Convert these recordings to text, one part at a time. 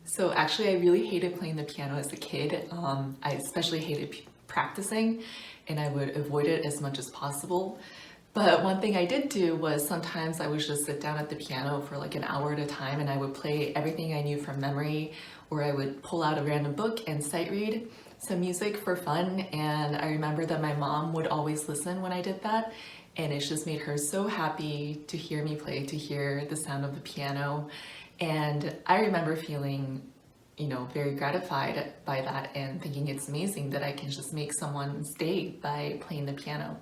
So actually, I really hated playing the piano as a kid. I especially hated practicing, and I would avoid it as much as possible. But one thing I did do was sometimes I would just sit down at the piano for like an hour at a time, and I would play everything I knew from memory, or I would pull out a random book and sight read some music for fun. And I remember that my mom would always listen when I did that, and it just made her so happy to hear me play, to hear the sound of the piano. And I remember feeling, very gratified by that and thinking it's amazing that I can just make someone's day by playing the piano.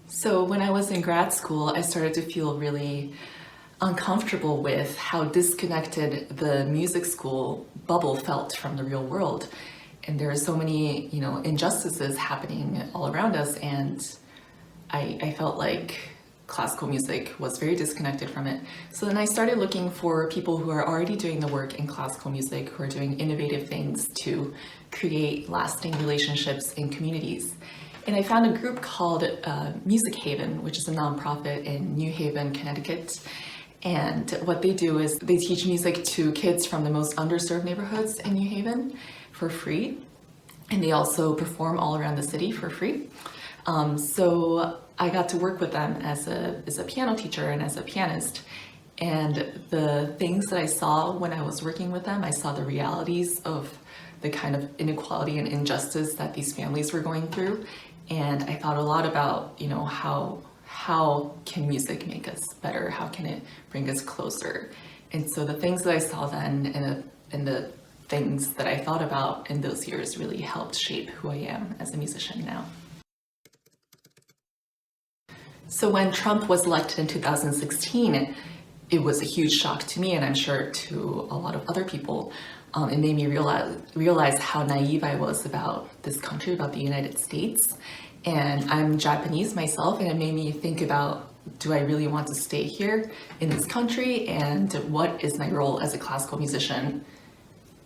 So when I was in grad school, I started to feel really uncomfortable with how disconnected the music school bubble felt from the real world. And there are so many, injustices happening all around us, and I felt like classical music was very disconnected from it. So then I started looking for people who are already doing the work in classical music, who are doing innovative things to create lasting relationships in communities. And I found a group called Music Haven, which is a nonprofit in New Haven, Connecticut. And what they do is they teach music to kids from the most underserved neighborhoods in New Haven for free. And they also perform all around the city for free. So I got to work with them as a piano teacher and as a pianist. And the things that I saw when I was working with them, I saw the realities of the kind of inequality and injustice that these families were going through. And I thought a lot about, how can music make us better? How can it bring us closer? And so the things that I saw then and the things that I thought about in those years really helped shape who I am as a musician now. So when Trump was elected in 2016, it was a huge shock to me, and I'm sure to a lot of other people. It made me realize how naive I was about this country, about the United States. And I'm Japanese myself, and it made me think about, do I really want to stay here in this country? And what is my role as a classical musician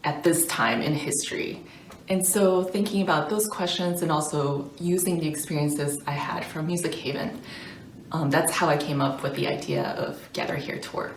at this time in history? And so thinking about those questions and also using the experiences I had from Music Haven, that's how I came up with the idea of Gather Here Tour.